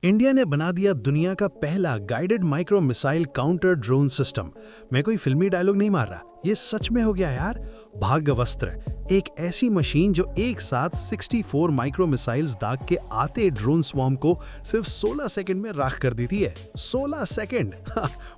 India ने बना दिया दुनिया का पहला guided micro missile counter drone system. मैं कोई फिल्मी डायलॉग नहीं मार रहा, ये सच में हो गया यार। भार्गवास्त्र, एक ऐसी मशीन जो एक साथ 64 माइक्रो मिसाइल्स दाग के आते ड्रोन स्वॉर्म को सिर्फ 16 सेकंड में राख कर देती है। 16 सेकंड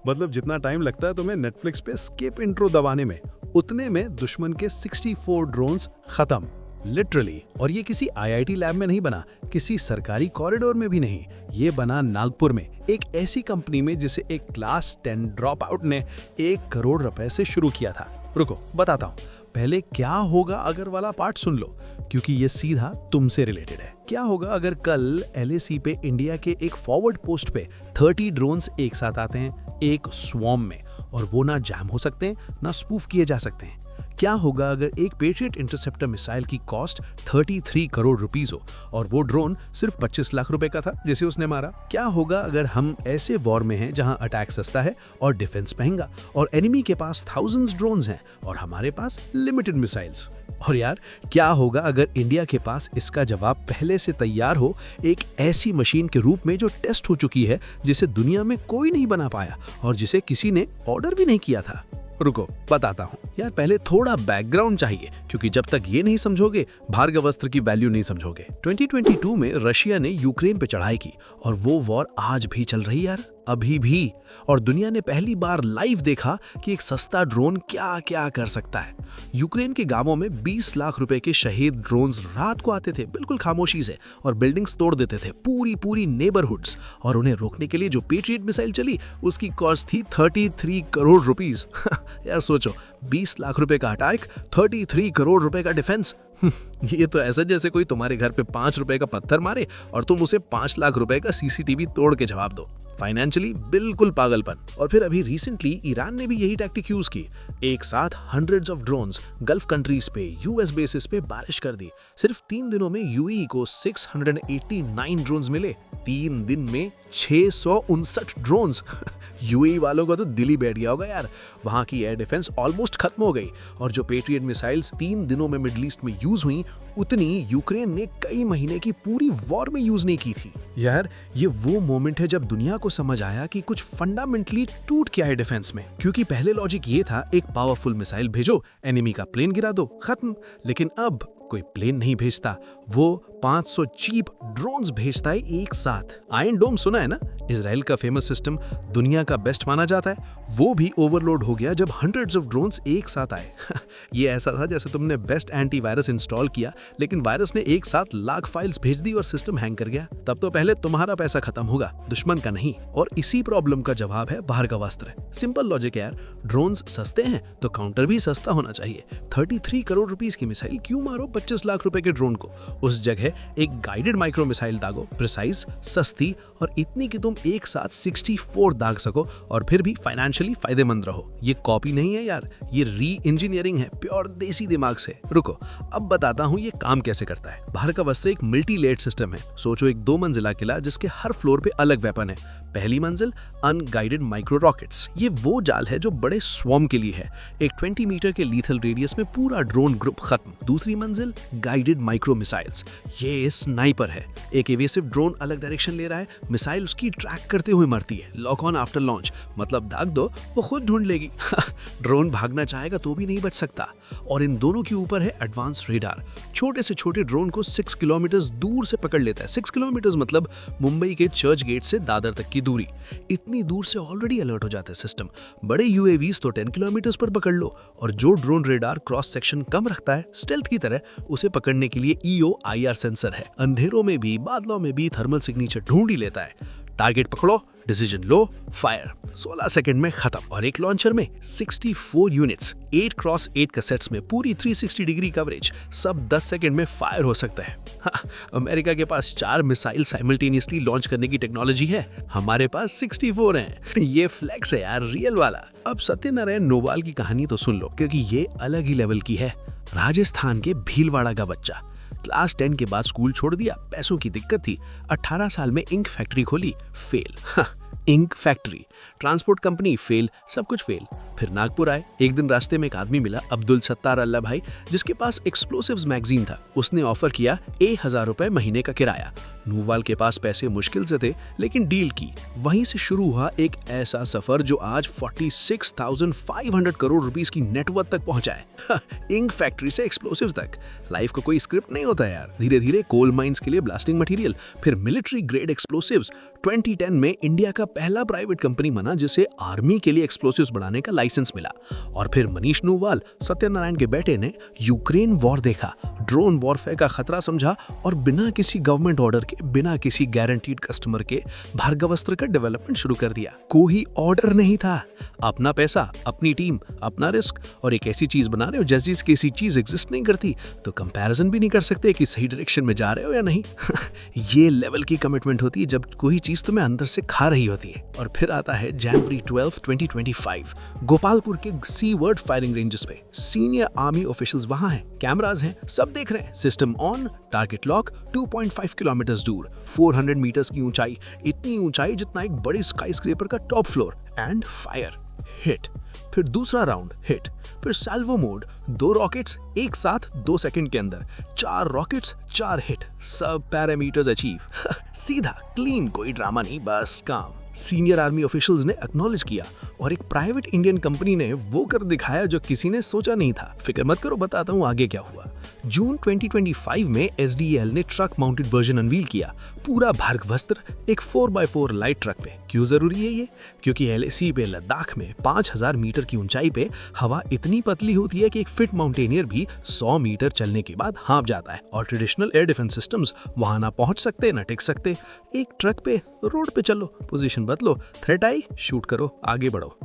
मतलब जितना टाइम लगता है तुम्हें नेटफ्लिक्स पे स्किप इंट्रो दबाने में, उतने में दुश्मन के 64 ड्रोन्स खत्म, लिटरली। और ये किसी आईआईटी लैब में नहीं बना, किसी सरकारी कॉरिडोर में भी नहीं, ये बना नागपुर में एक ऐसी कंपनी में जिसे एक क्लास 10 ड्रॉप आउट ने 1 करोड़ रुपए से शुरू किया था। रुको बताता हूँ, पहले क्या होगा अगर वाला पार्ट सुन लो, क्योंकि ये सीधा तुमसे रिलेटेड है। क्या होगा अगर कल एलएसी पे इंडिया के एक फॉरवर्ड पोस्ट पे 30 ड्रोन्स एक साथ आते हैं एक स्वॉर्म में, और वो ना जैम हो सकते हैं ना स्पूफ किए जा सकते हैं। क्या होगा अगर एक पेट्रियट इंटरसेप्टर मिसाइल की कॉस्ट 33 करोड़ रुपीस हो और वो ड्रोन सिर्फ 25 लाख रुपए का था जिसे उसने मारा। क्या होगा अगर हम ऐसे वॉर में हैं जहां अटैक सस्ता है और डिफेंस महंगा, और एनिमी के पास थाउजेंड्स ड्रोन्स हैं और हमारे पास लिमिटेड मिसाइल्स। और यार क्या होगा अगर इंडिया के पास इसका जवाब पहले से तैयार हो, एक ऐसी मशीन के रूप में जो टेस्ट हो चुकी है, जिसे दुनिया में कोई नहीं बना पाया और जिसे किसी ने ऑर्डर भी नहीं किया था। रुको बताता हूँ यार, पहले थोड़ा बैकग्राउंड चाहिए, क्योंकि जब तक ये नहीं समझोगे भार्गवास्त्र की वैल्यू नहीं समझोगे। 2022 में रशिया ने यूक्रेन पे चढ़ाई की और वो वॉर आज भी चल रही है यार, अभी भी। और दुनिया ने पहली बार लाइव देखा कि एक सस्ता ड्रोन क्या क्या कर सकता है। यूक्रेन के गांवों में 20 लाख रुपए के शहीद ड्रोन्स रात को आते थे बिल्कुल खामोशी से और बिल्डिंग्स तोड़ देते थे, पूरी नेबरहुड्स। और उन्हें रोकने के लिए जो पेट्रियट मिसाइल चली उसकी कॉस्ट थी 33 करोड़ रुपीस। यार सोचो, 20 लाख रुपए का अटैक, 33 करोड़ रुपए का डिफेंस। ये तो ऐसा जैसे कोई तुम्हारे घर पे 5 रुपए का पत्थर मारे और तुम उसे 5 लाख रुपए का सीसीटीवी तोड़ के जवाब दो। फाइनेंशियली बिल्कुल पागलपन। और फिर अभी रिसेंटली ईरान ने भी यही टैक्टिक यूज की, एक साथ hundreds of drones gulf countries पे, यूएस बेसिस पे बारिश कर दी। सिर्फ 3 दिनों में यूएई को 689 ड्रोन्स मिले, 3 दिन में 659 ड्रोन्स। यूएई वालों का तो दिल ही बैठ गया होगा यार। वहां की एयर डिफेंस ऑलमोस्ट खत्म हो गई, और जो पेट्रियट मिसाइल्स 3 दिनों में मिडिल ईस्ट में यूज हुई, उतनी यूक्रेन ने कई महीने की पूरी वॉर में यूज नहीं की थी। यार ये वो मोमेंट है जब दुनिया को समझ आया कि कुछ फंडामेंटली टूट गया है डिफेंस में। क्योंकि पहले लॉजिक ये था, एक पावरफुल मिसाइल भेजो, एनिमी का प्लेन गिरा दो, खत्म। लेकिन अब कोई प्लेन नहीं भेजता, वो 500 चीप ड्रोन्स भेजता है एक साथ। आयरन डोम सुना है ना, इजराइल का फेमस सिस्टम, दुनिया का बेस्ट माना जाता है, वो भी ओवरलोड हो गया जब हंड्रेड्स ऑफ ड्रोन्स एक साथ आए। ये ऐसा था जैसे तुमने बेस्ट एंटीवायरस इंस्टॉल किया, लेकिन वायरस ने एक साथ लाख फाइल्स भेज दी और सिस्टम हैंग कर गया। तब तो पहले तुम्हारा पैसा खत्म होगा, दुश्मन का नहीं। और इसी प्रॉब्लम का जवाब है भार्गवास्त्र। सिंपल लॉजिक है यार, ड्रोन्स सस्ते हैं तो काउंटर भी सस्ता होना चाहिए। 33 करोड़ रुपीस की मिसाइल क्यों मारो 25 लाख रुपए के ड्रोन को? उस जगह एक गाइडेड माइक्रो मिसाइल दागो, प्रिसाइज, सस्ती और इतनी कि तुम एक साथ 64 दाग सको और फिर भी फाइनेंशियली फायदेमंद रहो। ये कॉपी नहीं है यार, ये री इंजीनियरिंग है, प्योर देसी दिमाग से। रुको अब बताता हूँ ये काम कैसे करता है। भार्गवास्त्र एक मल्टी लेयर्ड सिस्टम है। सोचो एक 2 मंजिला किला जिसके हर फ्लोर पे अलग वेपन है। पहली मंजिल अनगाइडेड माइक्रो रॉकेट्स, ये वो जाल है जो बड़े स्वॉर्म के लिए है, एक 20 मीटर के लीथल रेडियस में पूरा ड्रोन ग्रुप खत्म। दूसरी मंजिल गाइडेड माइक्रो मिसाइल्स, ये स्नाइपर है, एक एवेसिव ड्रोन अलग डायरेक्शन ले रहा है, मिसाइल उसकी ट्रैक करते हुए मरती है, लॉक ऑन आफ्टर लॉन्च, मतलब दाग दो वो खुद ढूंढ लेगी। ड्रोन भागना चाहेगा तो भी नहीं बच सकता। और इन दोनों के ऊपर है एडवांस रेडार, छोटे से छोटे ड्रोन को 6 किलोमीटर दूर से पकड़ लेता है। 6 किलोमीटर मतलब मुंबई के चर्च गेट से दादर तक की दूरी। इतनी दूर से ऑलरेडी अलर्ट हो जाता है सिस्टम। बड़े यूएवीज तो 10 किलोमीटर पर पकड़ लो, और जो ड्रोन रेडार क्रॉस सेक्शन कम रखता है स्टेल्थ की तरह, उसे पकड़ने के लिए EO/IR सेंसर है। अंधेरों में भी बादलों में भी थर्मल सिग्नेचर ढूंढ ही लेता है। टारगेट पकड़ो, डिसीजन लो, फायर, 16 सेकंड में खत्म। और एक लॉन्चर में 64 यूनिट्स, 8x8 कैसेट्स में पूरी 360 डिग्री कवरेज, सब 10 सेकंड में फायर हो सकता है। हाँ, अमेरिका के पास 4 मिसाइल साइमल्टेनियसली लॉन्च करने की टेक्नोलॉजी है, हमारे पास 64 हैं। ये फ्लेक्स है यार, रियल वाला। अब सत्यनारायण नोवाल की कहानी तो सुन लो, क्योंकि ये अलग ही लेवल की है। राजस्थान के भीलवाड़ा का बच्चा, क्लास 10 के बाद स्कूल छोड़ दिया, पैसों की दिक्कत थी, 18 साल में इंक फैक्ट्री खोली, fail. Ink factory, transport company fail, सब कुछ फेल। फिर नागपुर आए। एक दिन रास्ते में एक आदमी मिला, अब्दुल सत्तार अल्लाह भाई, जिसके पास एक्सप्लोसिव्स मैगजीन था। उसने ऑफर किया 1000 रुपए महीने का किराया। नूवाल के पास पैसे मुश्किल से थे, लेकिन डील की। वहीं से शुरू हुआ एक ऐसा सफर जो आज 46,500 करोड़ रुपीस की नेटवर्थ तक पहुंचा है। इंक फैक्ट्री से एक्सप्लोसिव्स तक। लाइफ का कोई स्क्रिप्ट नहीं होता यार। धीरे धीरे कोल माइंस के लिए ब्लास्टिंग मटेरियल, फिर मिलिट्री ग्रेड एक्सप्लोसिव्स। 2010 में इंडिया का पहला प्राइवेट कंपनी बना जिसे आर्मी के लिए एक्सप्लोसिव्स बनाने का लाइसेंस मिला। और फिर मनीष नूवाल, सत्यनारायण के बेटे, ने यूक्रेन वॉर देखा, ड्रोन वॉरफेयर का खतरा समझा और बिना किसी गवर्नमेंट ऑर्डर के, बिना किसी गारंटीड कस्टमर के भार्गवास्त्र का डेवलपमेंट शुरू कर दिया। कोई ऑर्डर नहीं था, अपना पैसा, अपनी टीम, अपना रिस्क, और एक ऐसी चीज बना रहे हो जैसी किसी चीज एग्जिस्ट नहीं करती, तो कंपैरिजन भी नहीं कर सकते कि सही डायरेक्शन में जा रहे हो या नहीं। ये लेवल की कमिटमेंट होती है जब कोई चीज तुम्हें अंदर से खा रही होती है। और फिर आता है जनवरी 12, 2025, गोपालपुर के सी वर्ड फायरिंग रेंजेस पे। सीनियर आर्मी ऑफिशियल्स वहां हैं, कैमरास हैं, सब देख रहे हैं, system on, target lock, 2.5 kilometre दूर, 400 मीटर्स की ऊंचाई, इतनी ऊंचाई जितना एक बड़ी स्काईस्क्रेपर का top floor, and fire, hit. फिर दूसरा राउंड, हिट। फिर सैल्वो मोड, 2 रॉकेट्स एक साथ 2 सेकंड के अंदर, 4 रॉकेट्स, 4 हिट, सब पैरामीटर्स अचीव। सीधा क्लीन, कोई ड्रामा नहीं, बस काम। सीनियर आर्मी ऑफिशियल्स ने एक्नॉलेज किया और एक प्राइवेट इंडियन कंपनी ने वो कर दिखाया जो किसी ने सोचा नहीं था। फिक्र मत करो, बताता हूँ आगे क्या हुआ। जून 2025 में SDEL ने ट्रक माउंटेड वर्जन अनवील किया, पूरा भार्गवास्त्र एक 4x4 लाइट ट्रक पे। क्यों जरूरी है ये? क्योंकि LAC पे लद्दाख में 5000 मीटर की ऊंचाई पे हवा इतनी पतली होती है कि एक फिट माउंटेनियर भी 100 मीटर चलने के बाद हाँफ जाता है, और ट्रेडिशनल एयर डिफेंस सिस्टम्स वहां ना पहुंच सकते ना टिक सकते। एक ट्रक पे, रोड पे चलो, पोजीशन बदलो, थ्रेट आई, शूट करो, आगे बढ़ो।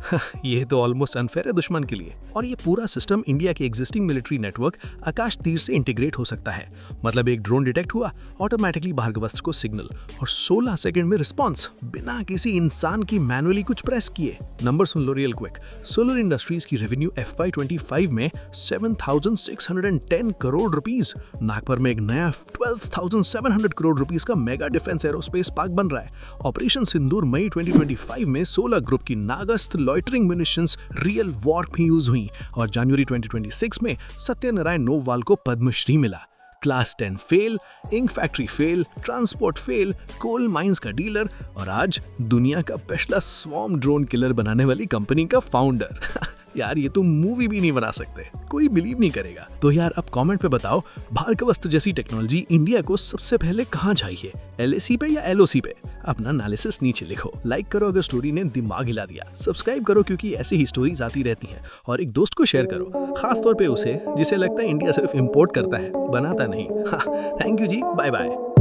ये तो ऑलमोस्ट अनफेयर है दुश्मन के लिए। और ये पूरा सिस्टम इंडिया के एग्जिस्टिंग मिलिट्री नेटवर्क आकाश तीर से इंटीग्रेट हो सकता है। मतलब एक ड्रोन डिटेक्ट हुआ, ऑटोमेटिकली भार्गवास्त्र को सिग्नल, और 16 सेकंड में रिस्पॉन्स, बिना किसी इंसान की मैनुअली कुछ प्रेस किए। नंबर सुन लो रियल क्विक। सोलर इंडस्ट्रीज की रेवेन्यू FY25 में 7,610 करोड़ रुपीस। नागपुर में एक नया 12,700 करोड़ रुपीस का मेगा डिफेंस एरोस्पेस पार्क बन रहा है। ऑपरेशन सिंदूर मई 2025 में 16 ग्रुप की नागस्त्र लॉइटरिंग म्यूनिशंस रियल वॉर में यूज हुई, और जनवरी 2026 में सत्यनारायण नोवाल को पद्मश्री मिला। Class 10 fail, ink factory fail, transport fail, coal mines का डीलर, और आज दुनिया का पहला स्वॉर्म ड्रोन किलर बनाने वाली कंपनी का फाउंडर। यार ये तुम मूवी भी नहीं बना सकते, कोई बिलीव नहीं करेगा। तो यार अब कमेंट पे बताओ, भार्गवास्त्र जैसी टेक्नोलॉजी इंडिया को सबसे पहले कहाँ चाहिए, LAC पे या LOC पे? अपना एनालिसिस नीचे लिखो। लाइक करो अगर स्टोरी ने दिमाग हिला दिया, सब्सक्राइब करो क्योंकि ऐसी ही स्टोरीज आती रहती हैं, और एक दोस्त को शेयर करो, खास तौर पे उसे जिसे लगता है इंडिया सिर्फ इंपोर्ट करता है, बनाता नहीं। Thank you ji, bye bye.